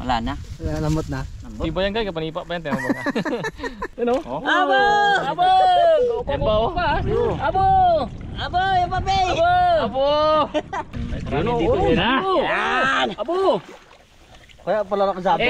Wala na. Lamot na. Lambot. Di ba yan guys? Kapanipa pa yan. Tiyan mo ba? Ano? Abo! Abo! Yan ba oh? Abo! Abo! Yung papi! Abo! Abo! Marami dito Yan na! Yan! Abo! Kaya pala nakasabi.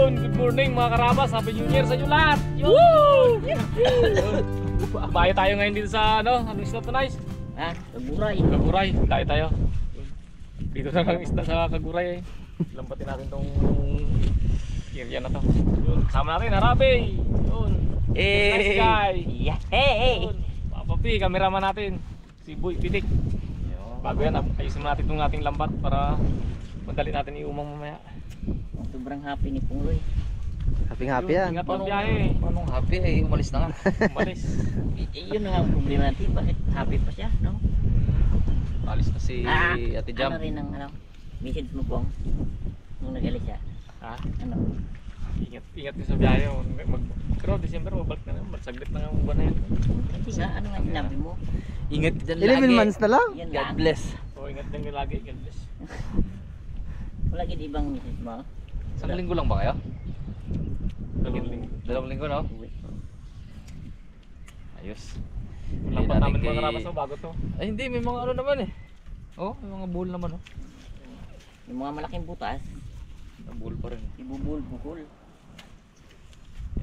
Good morning mga karabas, Happy New Year sa inyo lahat! Woo! Bayo tayo ngayon dito sa anong isda to nice? Ha? Kaguray. Kaguray, tayo tayo. Dito na lang isda sa Kaguray eh. Lampatin natin tong area na to. Yun, kasama natin, Harabe! Yun, nice guy! Yeah. Hey! Yun, Papapi, cameraman natin, si Boy Pitik. Bago yan, ayusin natin itong ating lambat para madali natin iumang mamaya. Sobrang happy ni Pungloy. Happy yan. Ingat ang biyahe. Anong happy eh? Umalis na nga. Umalis. Yun na nga ang problema natin. Bakit happy pa siya, no? Alis na si Ate Jam. Ano rin ang message mo pong nung nag-alis siya? Ha? Ano? Ingat din sa biyahe. Pero December, mabalik na naman. Saglit na nga ba na yan. Hindi nga, ano nga sinabi mo? Ingat dyan lagi. 11 months na lang. Yan God lang. bless. So ingat din nga lagi. God bless. Wala gid ibang message mo? Isang linggo lang ba kayo? Dalawang linggo. 2 linggo no? Ayos. Lampat namin mga karabas mo bago to. Ay hindi, may mga ano naman eh. Oh, may mga bull naman oh. Yung mga malaking butas, Bull pa rin. ibubul-bukol.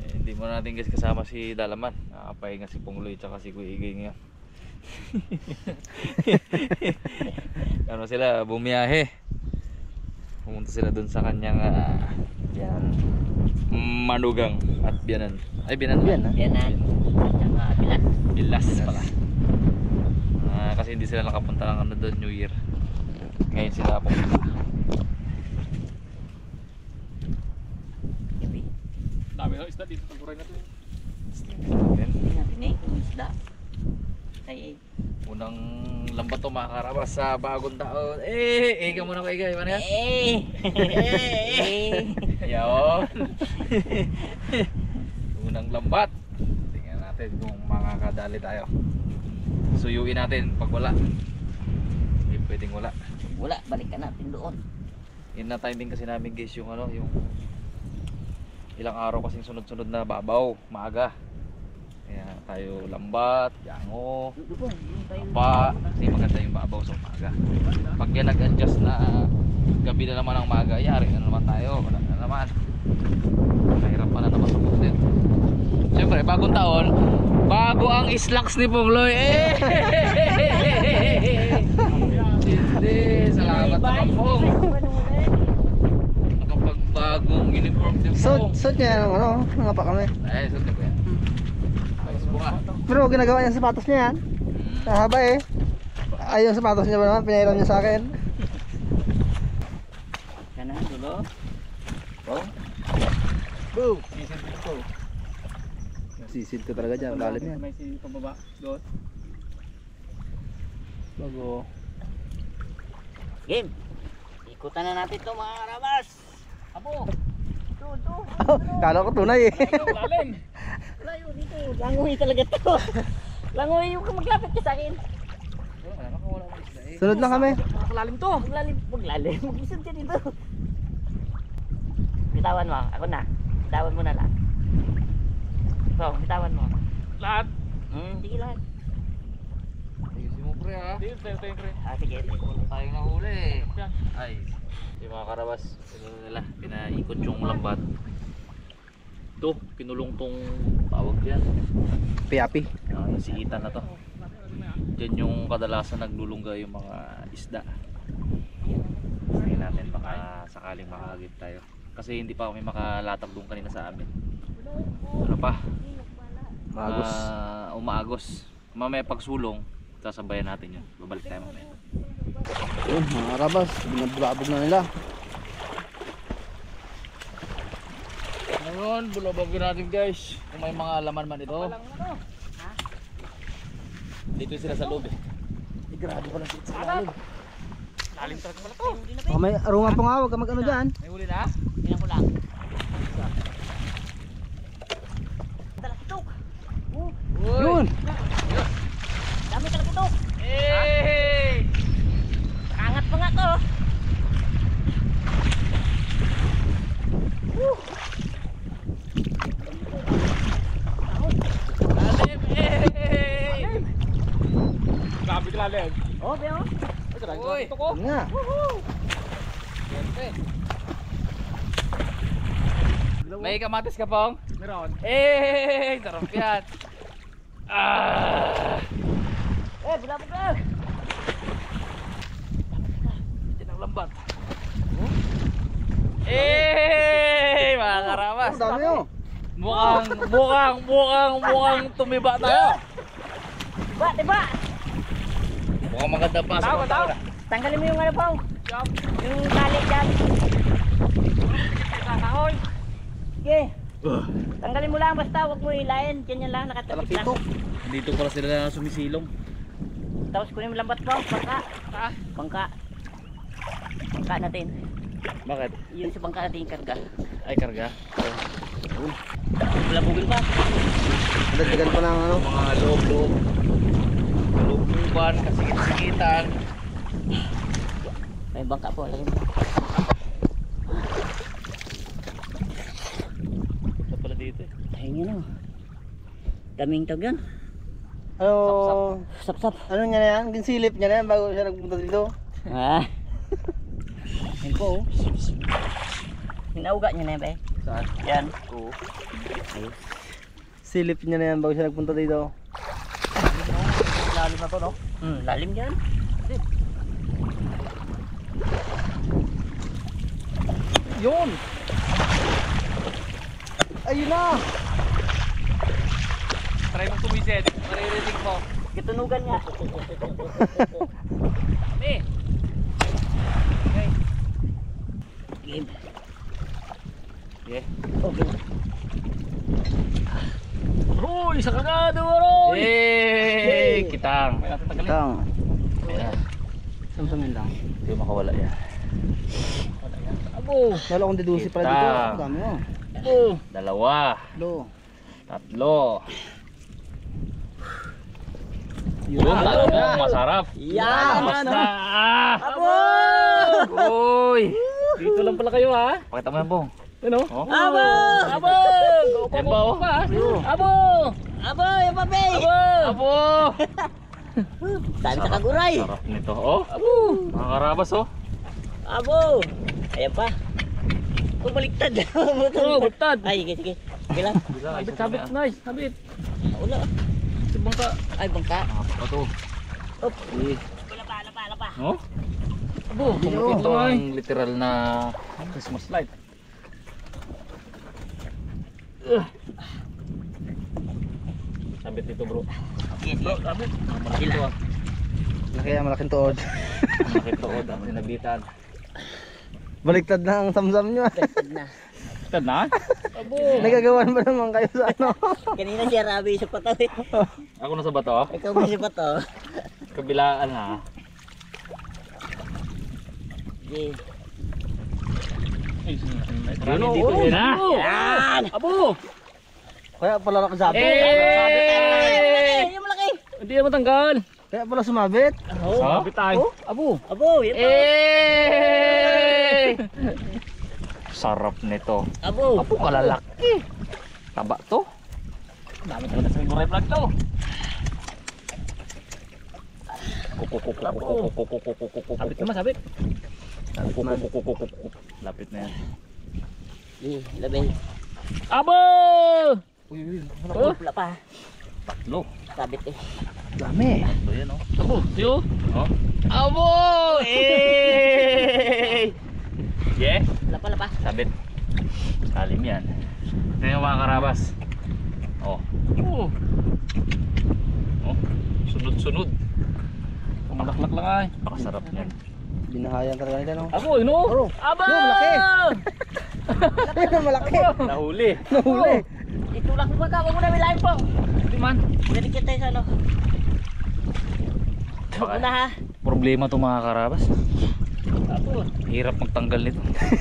Hindi mo natin guys kasama si Dalaman. Nakapahinga si Pungloy tsaka si Kuya Igay ngayon. Ano sila, bumiyahe. Pumunta sila dun sa kanyang yan, Manugang at Biyanan. Ay Biyanan. Yan, Yanan. Tsaka bilas. Bilas pala. Kasi hindi sila nakapunta ng ano doon New Year. Ngayon sila pumunta. Gabi. Dami ng isda dito. Kaguray na to. Yan. Hindi natin eh, kung isda. Ay, Unang lambat to mga karabas sa bagong taon. Ikaw muna ko Igay. Ano yan? Yaon. Unang lambat. Tingnan natin kung makakadali tayo. Suyuin natin pag wala. Hindi pwedeng wala. wala, balikan natin doon. Yun na time din kasi namin guys yung ano, yung ilang araw kasing sunod-sunod na babaw, maaga. Kaya tayo lambat, yango, pa, kasi maganda yung babaw sa umaga. Pag yan nag-adjust na gabi na naman ang maaga, yari na naman tayo, wala na naman. Mahirap pa na naman sa content. Siyempre, bagong taon, bago ang slacks ni Pungloy. Hindi, salamat naman Pong. Nakapagbagong uniform din Pong. Suit niya yung ano, nga pa kami. Ay, suot na po yan. Ayos po ka. Pero ginagawa niya yung sapatos niya yan. Mahaba eh. Ay, yung sapatos niya ba naman, pinairam niya sa akin. Kana dulo. Oh. Boom! Sisid ko talaga dyan, lalim yan. May si pababa doon. Bago. Game. Ikutan na natin to mga karabas. Abo. Ito. Kala ko tunay eh. Lalim. Layo dito. Langoy talaga to. Langoy yung maglapit ka sa akin. Wala na, wala na isda eh. Sunod lang kami. Nakakalalim to. Maglalim. Mag-isod ka dito. Bitawan mo. Ako na. Bitawan mo na lang. So, bitawan mo. Lahat. Sige lahat. Ayusin mo pre. kre ha. Dito, tayo yung kre. Ah, sige. Tayong nahuli. Yan. Ay, yung mga karabas, nila, pinaikot yung lambat. Ito, kinulong tong tawag yan. Piapi. Yung sigitan na to. Diyan yung kadalasan naglulungga yung mga isda. Tingnan natin baka sakaling makakagit tayo. Kasi hindi pa kami makalatag doon kanina sa amin. Ano pa? Magos. Umaagos. Mamaya pagsulong, sasabayan natin yun. Babalik tayo mamaya. Yun, mga karabas. Binabulabog na nila. Ngayon, bulabagin natin guys. Kung may mga laman man ito. Dito sila sa loob eh. Grabe pala sila sa loob. Lalim talaga pala to. Baka may arungan po nga, huwag ka mag-ano dyan. May huli na? Tingnan ko lang. Talakitok. Yun! Dami talakitok. Hey! Angat pa nga to. Lalim! Hey! Grabe ka lalim. Oh, Beo. Uy! Ito ko. Yun nga. May kamatis ka pong? Meron. Eh, sarap yan. Ah! Eh, bilabog lang. Yan ang lambat. Eh, mga karamas. Ang dami yun. Mukhang tumiba tayo. Diba, diba? Mukhang maganda pa sa mga Tanggalin mo yung ano po. Yung tali dyan. Kahoy. Sige. Tanggalin mo lang basta, huwag mo ilayan. Ganyan lang, nakatakip lang. Talakitok. Dito pala sila sumisilong. Tapos kunin mo lambat po, bangka. Bangka. Bangka natin. Bakit? Yun sa bangka natin yung karga. Ay, karga. Labugin pa. Dagdagan pa ng ano. Mga loob-loob. Loob-looban, kasigit-sigitan. May bangka po, lagyan mo. Ito pala dito eh. Ayun yun o. Daming tawag yan. Ano? Sap-sap. Ano niya na yan? Ginsilip niya na yan bago siya nagpunta dito. Ah. Yan po. Hinauga niya na yan ba eh? Saan? Yan. Oo. Silip niya na yan bago siya nagpunta dito. Lalim na to, no? Lalim yan. Yun! Ayun na! Try mong tumisid. Maririnig mo. Kitunugan niya. Kami! Game. Yeah. Okay. Uy, isa kagado, Roy. Hey! Kitang. May natin tagalin. Tang. Ayan. Samsamin lang. Hindi makawala yan. Abo. Lalo akong dedusi pala dito. Ang dami oh. Abo. Dalawa. Lo. Tatlo. Yun, talagang masarap. Yan! Basta. Abo! Uy! Dito lang pala kayo ha. Pakita mo yan, Bong. Ano? Oh. Abo! Abo. Yan ba, oh? Abo. Abo! Yung pape! Abo. Abo! Dami sa kaguray! Sarap nito. Oh, Abo. mga karabas, oh. Abo! Ayan pa. Oh, baliktad. Oh, baliktad. Ay, sige, sige. Sige lang. Sabit, nice. Sabit. Wala. Sa bangka. Ay, bangka. Ito. Op. Eh. Lapa, lapa. Oh? Abo. Ito ang literal na Christmas light. Sabit dito, bro. Sige, sige. Sabit. Malaki ito, ah. Kaya malaking tuod. Malaki ito, oh. Ang sinabitan. Baliktad na ang samsam nyo. Baliktad na. Ito na? Abo. Nagagawan ba naman kayo sa ano? Kanina siya rabi sa pato eh. Ako na sa bato. Ikaw ba sa pato? Kabilaan, ha. Sige. Marami dito yun, ha. Yan! Abo. Kaya pala nakasabi. Eh! Yung malaki! Hindi na matanggal. Kaya pala sumabit. Oh. Sabit tayo. Abo. Abo, yan po. Eh! Sarap nito. Abo. Apo kalalaki. Taba to. Dami talaga sa Guray Vlog to. Sabit naman, sabit. Lapit na yan. Labay. Abo! Uy, Oh, Wala pa. tatlo. Sabit eh. Dami. Tatlo yan oh. abo, yo. Oh. Abo! Eh! Yeah, Wala pa. Sabit. Salim yan. Ito yung mga karabas. Oh. Oh, Oh. Sunod-sunod. malaklak lang ay. Pakasarap yan. Binahayan talaga nila, no? Abo, yun oh. Aro. Abo! Yo, malaki. Ayun, malaki. Nahuli. Nahuli. Itulak mo ka. Huwag mo na milahin po. Hindi man. Dedikit tayo sa ano. Huwag mo na ha. Problema to mga karabas. Abo. Hirap magtanggal nito.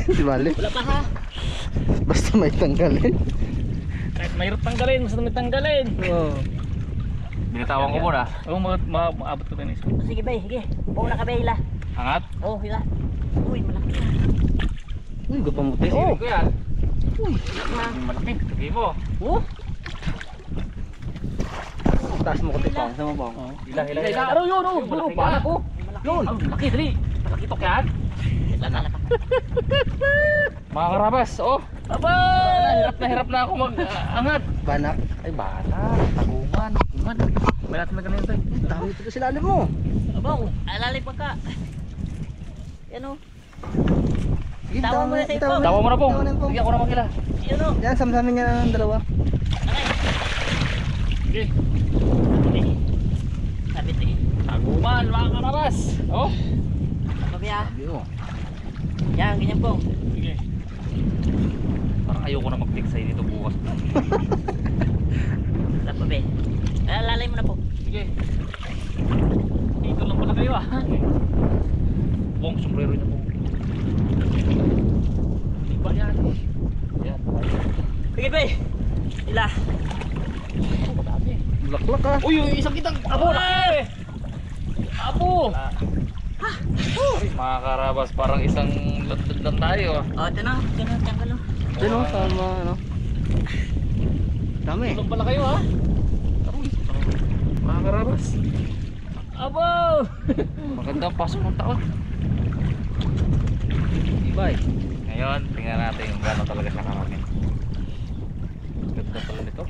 Di bali. Wala pa ha. Basta may tanggalin. Kahit mahirap tanggalin, basta may tanggalin. Oo. Binitawan ko muna. Oo, maabot ko tayo isa. Sige bay, sige. Huwag na ka bay hila. Angat. Oh, hila. Uy, malaki. Uy, gapamuti. Sisirin Oh. ko yan. Ma. Malaki. Sige mo. Oh. Taas mo ko tipang. Sama bang? Hila. Aro yun, oh. Malaki Paano nga. ko? Yun. Malaki, dali. Malaki to yan. Lala pa. Mga karabas, oh. Abo! Hirap na ako mag-angat. Banak. Ay, bala. Taguman. May natin na ganyan tayo. Dami ito sila alam mo. Abo, alalay pa ka. Yan o. Sige, Tawa mo na sa ipong. Tawa mo na pong. Tawa na, Pong. Bigyan ko na magkila. Yan o. Yan, samsamin niya ng dalawa. Sige. Sabit eh. Taguman, mga karabas. Oh. Sabi ha. Sabi mo. Yan, ganyan po. Sige. Parang ayoko na mag-tiksay dito bukas. Wala pa be. Alalay mo na po. Sige. Dito lang pala kayo ah. Pong, sombrero niya pong. Iba yan. Yan. Sige be. Ila. Laklak ah. Uy, yung isang kitang abo na eh. Abo. Mga karabas, parang isang landad lang tayo. O, ito na. Tiyanggal o. Yan o, tama ano. Dami. Tulong pala kayo ah. Mga karabas. Abo. Magandang pasok ng taon. Ibay. Ngayon, tingnan natin yung gano'n talaga siya karami. Ganda pala nito.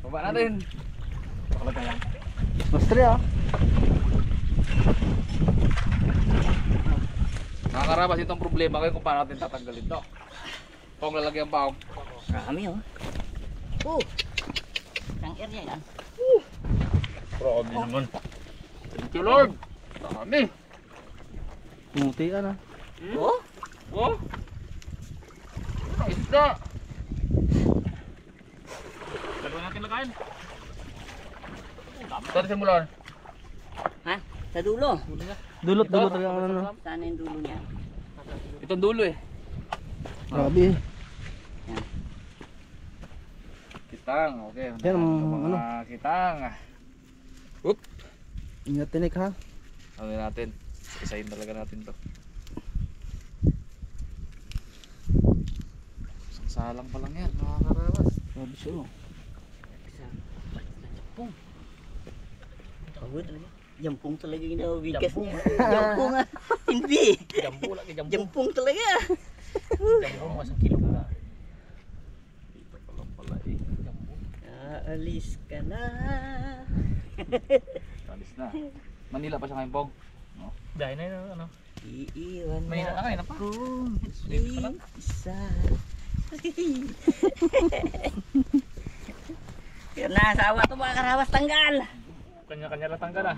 Baba natin. Bakalag na lang. Mastre ah. Mga karabas, itong problema kayo kung paano natin tatanggalin to. Pong lalagyan pa ako. Marami o. Oh. Isang area yan. Grabe naman. Thank you Lord. Dami. Pumutian ah. Oh. Oh. Isda. Dalawa natin lagayin. Saan simulan? Ha? Sa dulo. Dulot talaga ang ano. Sana yung dulo niya. Itong dulo eh. Grabe. Kitang, okay. Yan, Mga kitang. Oop. Ingat tinik ha. Ano natin? Isahin talaga natin to. Isang salang pa lang yan, mga karabas. Grabe siya oh. Jampong. Tawag talaga. Jampong talaga yung nawawigas niya. Jampong ah. Hindi. Jambu lagi, jambu. Jampong talaga. Jambu mas ang kilo na. Dito pa lang pala eh. Aalis ka na. Alis na. Manila pa siya ngayon, Pog. Dahil na yun, ano. Iiwan May na nakakain na pa. kung Dito pa lang. isa. Yan na, asawa to mga karawas tanggal. Kanya-kanya lang tanggal ah.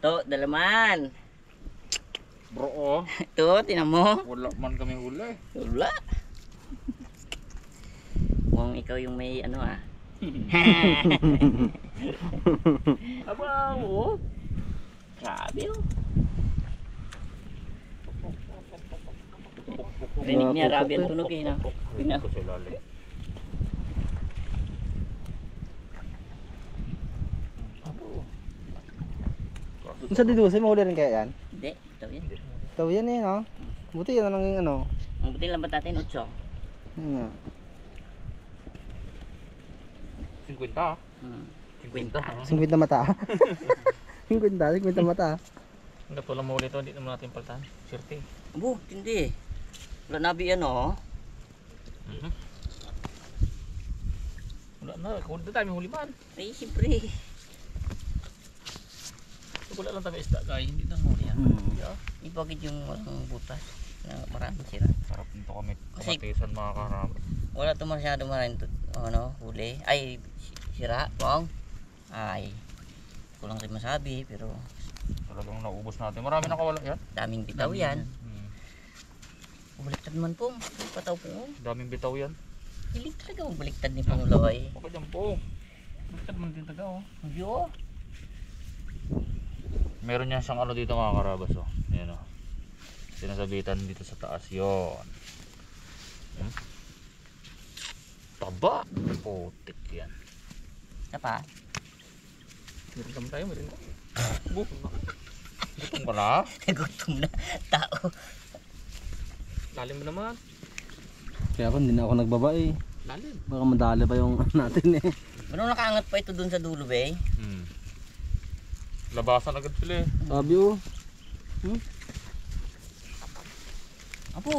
To, dalaman. Bro, oh. Ito, tinan mo. Wala man kami huli. Wala. Mukhang ikaw yung may ano ah. Aba, oo. Grabe oh. Rinig niya, rabi ang tunog eh. No? Tingnan. Kung sa didusay, mahuli rin kaya yan? Hindi, ito yan. Ito yan eh no. Buti yan ang ano. Ang buti lambat natin, 8. Yan nga. 50 ah. 50. 50 mata. 50 mata. Hindi po lang mahuli ito, hindi naman natin paltahan. Sirte. Abo, hindi. Wala nabi ano. Wala na, kung tayo may huliman. Ay, siyempre. Wala lang tayo isda guys, hindi na mahuli yan. Yeah. Di bakit yung walang butas na maraming sira. Sarap nito kami Kasi- kamatisan mga karabas. Wala to masyado maraming ano, huli. Ay, sira, bong. Ay, kulang rin masabi, pero Talagang naubos natin. Marami nakawala yan. daming bitaw yan. Hmm. Baliktad man po. Pataw po. Daming bitaw yan. Hilig talaga magbaliktad ni Pong Laway. Baka dyan po. Baliktad man din taga oh. Yo. Meron niya siyang ano dito mga karabas oh. Ayan oh. Sinasabitan dito sa taas yon. Taba. Putik yan. Apa? Meron kami tayo, meron ka. Gutom ka na? Gutom na tao. Lalim mo naman. Kaya ako hindi na ako nagbaba eh. Lalim. Baka madali pa yung natin eh. Ano nakaangat pa ito dun sa dulo, be? Labasan agad sila eh. Sabi oh. Apo.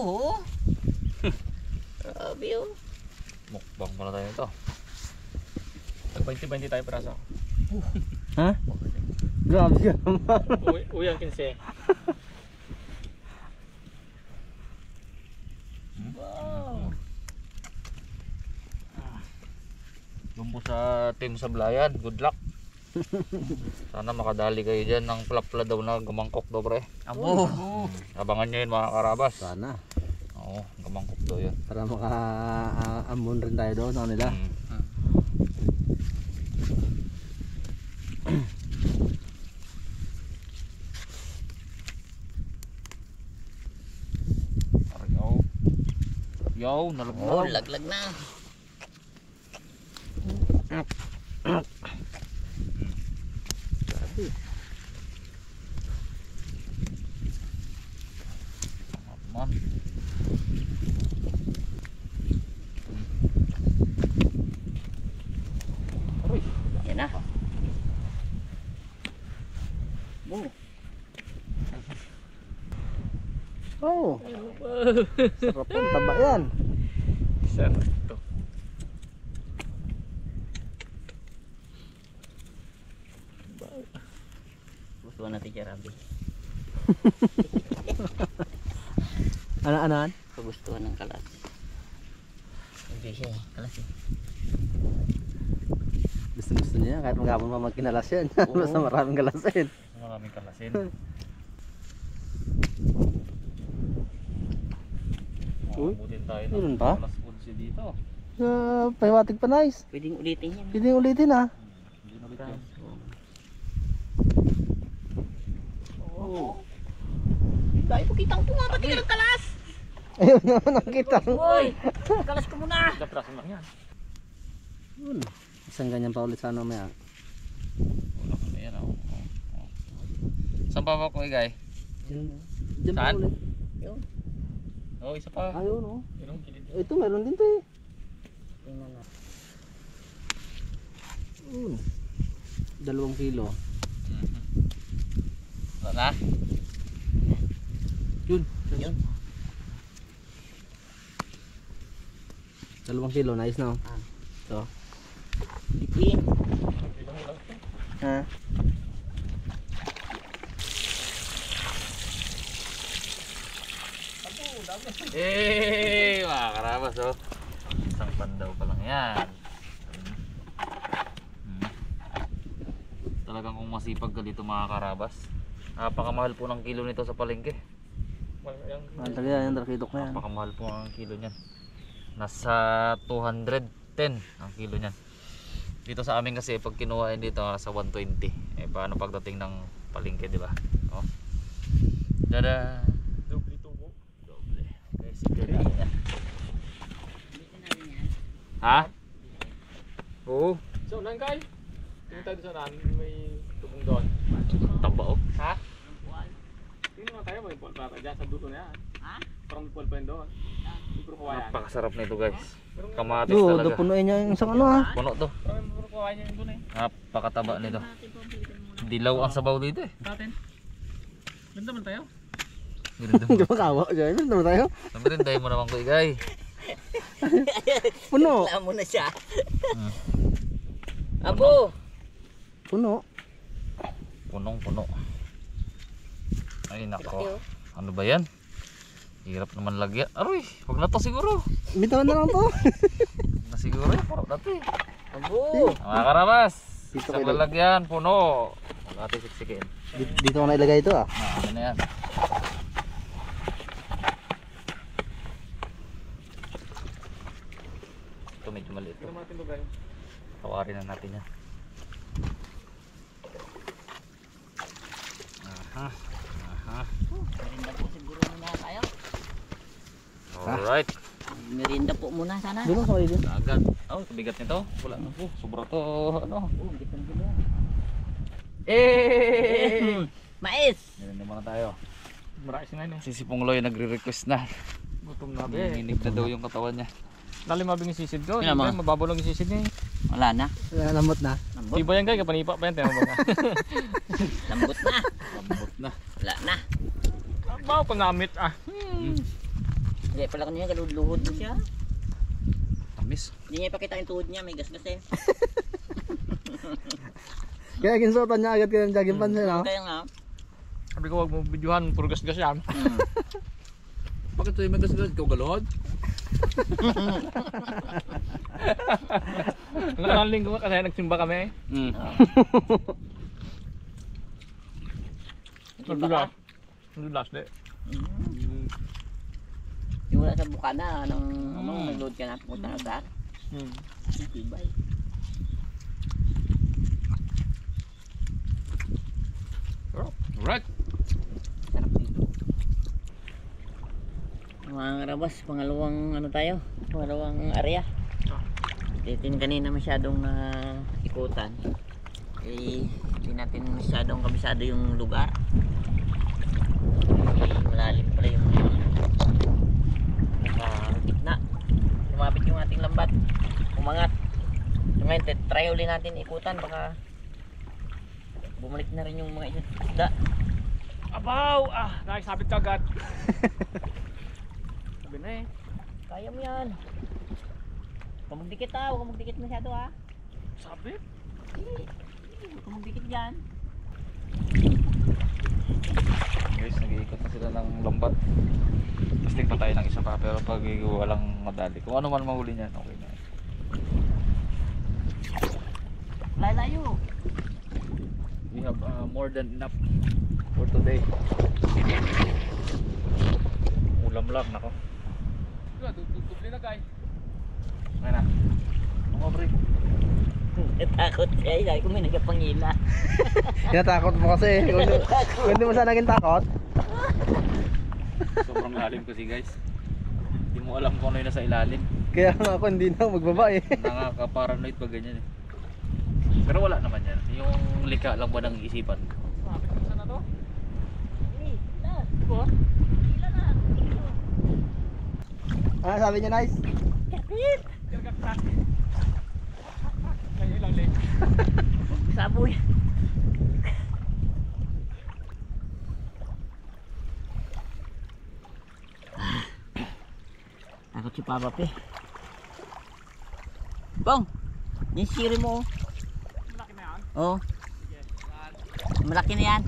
Grabe oh. Mukbang pala tayo ito. Tag 20-20 tayo para sa. Ha? Grabe ka naman. Uy ang 15. Wow. Doon po sa team sa Blayan. Good luck. Sana makadali kayo dyan ng plapla daw na gamangkok daw pre. Abo. Abangan nyo yun mga karabas. Sana. Oo, gamangkok daw yun. Para maka-amon rin tayo doon sa nila. Yo, Oh, nalaglag. laglag na. Man. Yan na. Bo. Oh. Sarap yan, taba yan. Sarap ito. Gusto natin siya, Rabi. Ano-anan? Kagustuhan ng kalas. Hindi siya eh. Kalas eh. Gusto niya kahit maghapon pa magkinalas yan. Basta maraming kalasin. Maraming kalasin. Uy, Abutin tayo meron ng pa? alas 11 dito. Pahiwatig pa nice. Pwedeng ulitin yan. Pwede ulitin ha. Hindi na ulit yan. Oh. Dahil po kitang po nga pati ka ng kalas. Ayun naman nakita. Uy, kalas ko muna. Ilang praso lang yan. Yun. Isang ganyan pa ulit sa ano maya. Wala kami yan. Saan pa ba ko guys? Diyan pa Saan? ulit. Yun. Oh, isa pa. Ayun oh. Yun ang kilid. Ito meron din to eh. Tingnan na. 2 kilo. Wala na? Yun. Yun. 2 kilo, nice na. Ah. Ito. Bitin. Ilang mo lang ito. Ha? Eh, mga karabas oh. Isang pandaw pa lang yan. Talagang kung masipag ka dito mga karabas. Napakamahal po ng kilo nito sa palengke. Ang taga yan, trakitok na yan. Napakamahal po ang kilo niyan. Nasa 210 ang kilo niyan. Dito sa amin kasi pag kinuha dito nasa 120. Eh paano pagdating ng palengke, di ba? Oh. Dada. Doble tubo. Doble. Okay, sige na. Ha? Oo. So, nangkay. Tingin tayo sa naan, may tubong doon. Taba oh. Ha? Tingnan tayo, may pulpa tayo dyan sa dulo na yan. Ha? Parang may pulpa yun doon. Siguro kawayan. Napakasarap nito guys. Kamatis Do, talaga. punuin niya yung isang ano ha. Puno to. Parang may kawayan yun doon eh. Napakataba nito. Dilaw ang sabaw dito eh. Sa atin. Ganda man tayo. Hindi ba kawa dyan? Ano naman tayo? Namirinday mo naman ko igay. Puno. Wala mo na siya. Abo! Puno. Punong puno. Ay nako. Laki, oh. Ano ba yan? Hirap naman lagyan. Aroy, wag na to siguro. Bitawan na lang to. Wag na siguro eh. Parang dati. Abo! Mga karabas. Dito Isang kayo. lalagyan, puno. Huwag natin siksikin. Dito ko na ilagay ito ah. Ano na yan? Ito medyo maliit. Tignan mo natin lugar. Tawarin na natin yan. Aha. Aha. Merinda po siguro muna tayo. Alright. Merinda po muna sana. Doon sa dito. Agad. Oh, kabigat nito. Wala na po. Sobra to. Ano? Oh, kita na sila. Eh! Mais! Meron naman na tayo. Marais na yun eh. Si Sipong Loy nagre-request na. Gutom na Nanginginig na daw yung katawan niya. Lalim mabing yung sisid ko. Yun naman. Mababaw lang yung sisid niya. Wala na. Lamot na. Lambot. Tiba yan guys, kapanipa pa yan. Tiyan mo ba? Lambot na. Lambot na. Wala na. Bawa pa namit ah. Hindi pala kanya galud-luhod mo siya. Tamis. Hindi niya ipakita yung tuhod niya. May gasgas eh. Kaya ginsuotan niya agad kayo ng jogging pants no? Kaya nga. Sabi ko wag mo videohan. Puro gas-gas yan. Bakit sa'yo may gasgas? Ikaw galod? Ang linggo kasi nagsimba kami. Simba ka? Nadulas de. Yung wala sa bukana. Anong nag-load ka na. Pumunta na saan. Tibay. Alright. Sarap dito. Mga karabas, pangalawang ano tayo? Pangalawang area. Titin kanina masyadong na ikutan. Eh, hindi natin masyadong kabisado yung lugar. Malalim pala yung gitna. Lumapit yung ating lambat. Umangat. So ngayon, try uli natin ikutan. Baka bumalik na rin yung mga isda. Abaw! Ah, nakisabit ka agad. Sabi na eh. Kaya mo yan. Huwag magdikit ha. Huwag magdikit masyado ha. Sabit? Huwag magdikit dyan. Guys, nag-iikot na sila ng lambat. Pasting pa tayo ng isa pa pero pag walang madali. Kung ano man mahuli niyan, okay na. Layo. We have more than enough for today. Ulam lang, nako. Tutubli na guys. Ngayon na. Mga bre. Natakot siya. Sabi ko may nagkapangila. Tinatakot mo kasi. Kung hindi mo sana naging takot. Sobrang lalim kasi guys. Hindi mo alam kung ano yung nasa ilalim. Kaya nga ako hindi na ako magbaba eh. Nakaka-paranoid pag ganyan eh. Pero wala naman yan. Yung lika lang ba ng isipan? Sabit ka saan na to? Diba? Ano sabi niya, nice? Kirgat na. Kaya ilang late. Saboy. Takot si Papa P. Bong! Yung siri mo. Malaki na yan. Oh. Sige. Yan. Malaki na yan.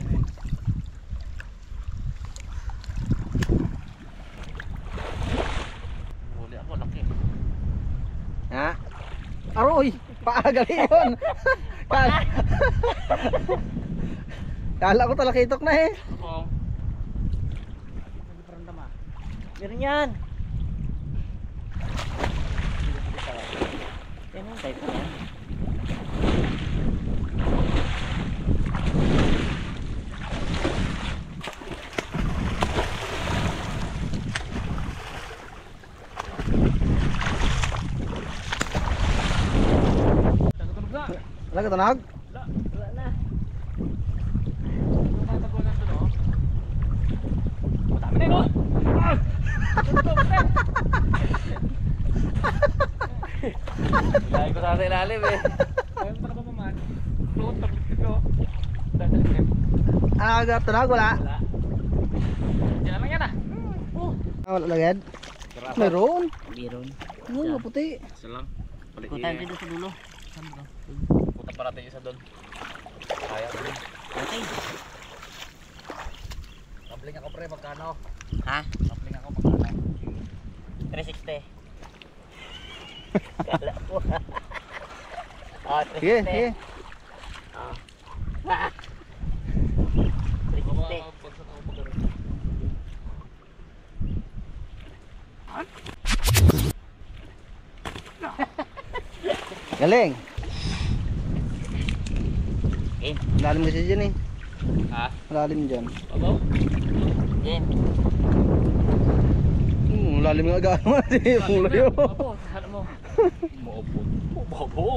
Huli ako, laki. Ha? Aroy! Paagali yun! Kala, kala ko talakitok na eh. Oo. Meron yan. Yan ang type na yan. Nagtutunog na. Wala ka tanag? Wala na. Yung mga tagunan to no? Dahil ko sa ilalim eh. Ayun pa na ba maman? Float, tablit ko. Dadalit. Agad, tunag, wala. Wala. Yan lang yan ah. Wala lagad. Meron. Biron. Ano, puti. Isa lang. Balik Ikutan dito sa dulo. Saan ba? Puta pa natin isa doon. Kaya ko rin. Okay. Kapling ako pre, magkano? Ha? Kapling ako magkano? 360. Kala ko. Ah, 360. Sige, sige. Ah. 360. Galing. Game. Malalim kasi dyan eh. Ha? Malalim dyan. Abo? Game. Malalim nga gano'n. Mulayo. Opo, hanap mo. Moopo. Moopo.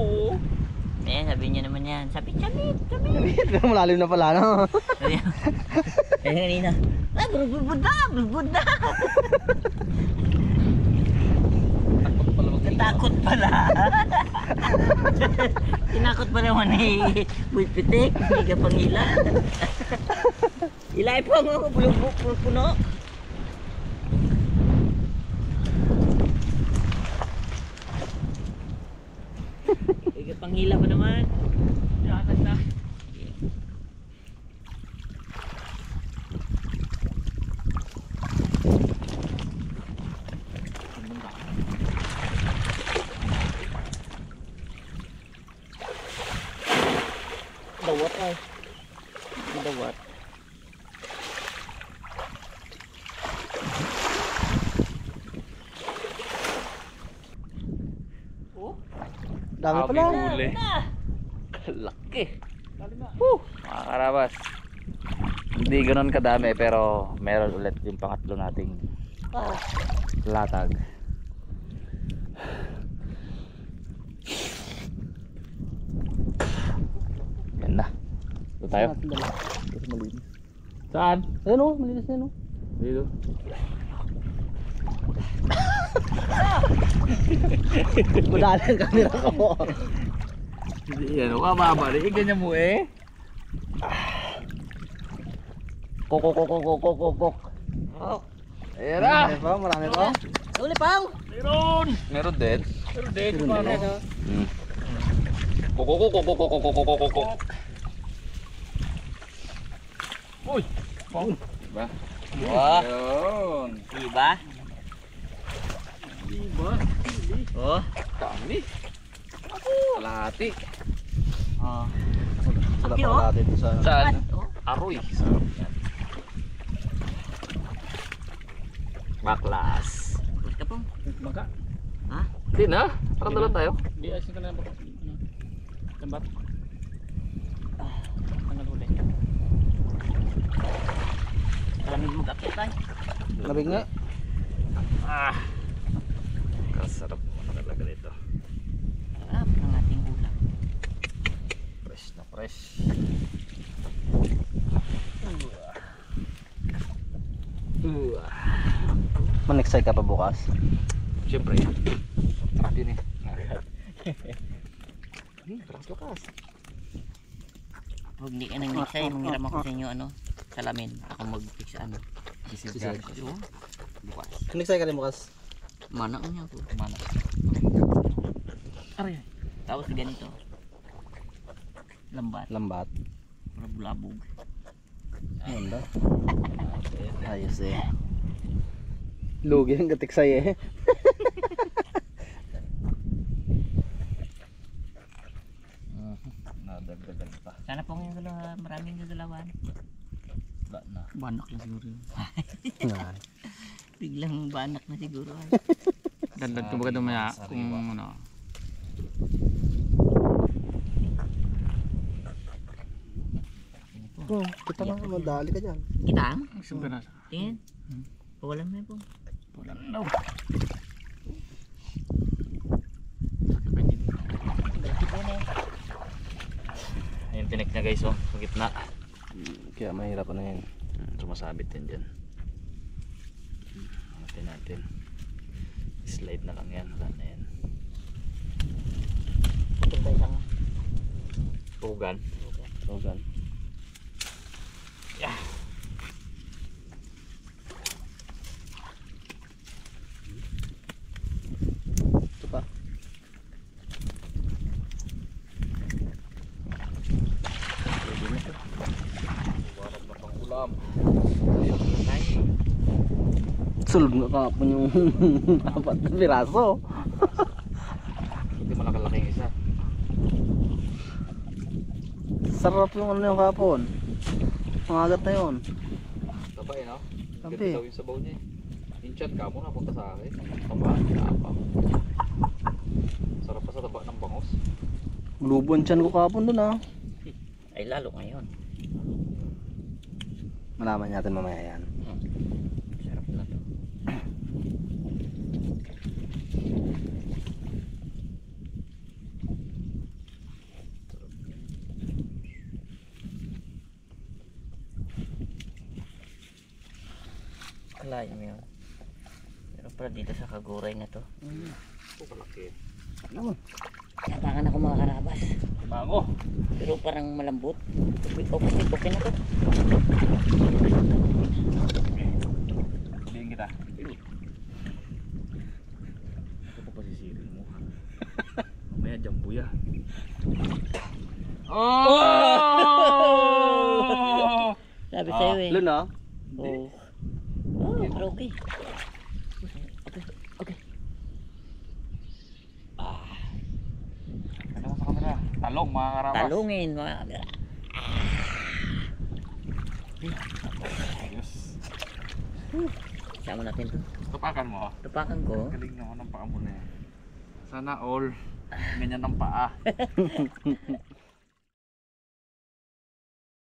Ayan, sabi niya naman yan. Sabi, sabit. Pero malalim na pala, no? Ayan kanina. Ah, bulbud na. Natakot pala. Tinakot pa naman eh. Buipitik, hindi ka pangila. Ilay po mo, bulubok puno. Hindi ka panghila pa naman. Yakag na. Dawat ay. Dawat. Dami pala. Huli. Na. Laki. Mga karabas. Hindi ganun kadami pero meron ulit yung pangatlo nating latag. Yan na. Ito tayo. Malinis. Saan? Ayun o, malinis na yun o. Dito. Madali ang camera ko. Yan o, kamabalik. Ganyan mo eh. Kok. Ayan na. Marami pa. Uli pang. Meron! Meron din. Meron din. Paano? Kokokokokokokokokokokokok. Uy! Diba? Wah, Yun. diba? Diba? Oh. Dami. Kalahati. Oh. Sila Laki, pa oh. natin sa... Saan? Oh. Aroy. Sarap yan. Baklas. Ulit ka pong. Bangka? Ha? Hindi na. Parang dala tayo. Hindi, ayusin ko na lang. Lambat. Tanggal huli. Malamig mo kapit tayo. Labig nga. Ah. Kasarap mo talaga nito. Sarap ng ating ulam. Fresh na fresh. Man-excite ka pa bukas. Siyempre. Sarap yun eh. Trans lukas. Huwag hindi ka nang mixay. Manghiram ako sa inyo ano. Salamin. Ako mag-fix ano. Sisig. Bukas. Man-excite ka rin bukas. Mana niya ako. Mana. Aray. Tapos ganito. Lambat. Lambat. Para bulabog. Ayun ba? Ayos eh. Lugi ang gatiksay eh. Nadagdagan pa. Sana po ngayon maraming gagalawan. Wala na. Banak lang siguro yun. Biglang banak na siguro. Dandan ko baga dumaya kung ano. Oh, kita lang, madali ka dyan. Kitang? Isang piraso. Tingin. Pawalan mo yun po. Wala na daw. Sakit pa din. Ayun tinik niya guys oh. Sa gitna. Kaya mahirap na yun. Sumasabit yan dyan. Natin natin. Slide na lang yan. Wala na yan. sa isang Tugan. Tugan. Ito pa. pwede na to. Warap na pang ulam. Ayos na tayo. Sulog na kahapon yung 4 na piraso. Hindi malaki-laking isa. Sarap yung ano yung kahapon. Mangagat na yun. Sabay, no? Sabi. Ganda daw yung sabaw niya eh. Yung chat ka mo, napunta sa akin. Taba, kaapa. Sarap pa sa taba ng bangos. Lubon tiyan ko kahapon dun ah. Ay lalo ngayon. Malaman natin mamaya yan. Sarap na to. Kalahin mo yun. Pero pala dito sa kaguray na to. Ito kalaki. Tapakan ako mga karabas. Mango. Pero parang malambot. Okay na to. Sabihin kita. Ito pa pasisirin mo. Mamaya jambu ya. Oh! Sabi sa'yo eh. Luna? Oh. Oh, okay. Okay. Ito sa kamera. Talong mga karabas. Talungin mga Ayos. Sama natin to. Tupakan mo. Tupakan ko. Galing naman ang paa mo na yan. Sana all. Ganyan ang paa.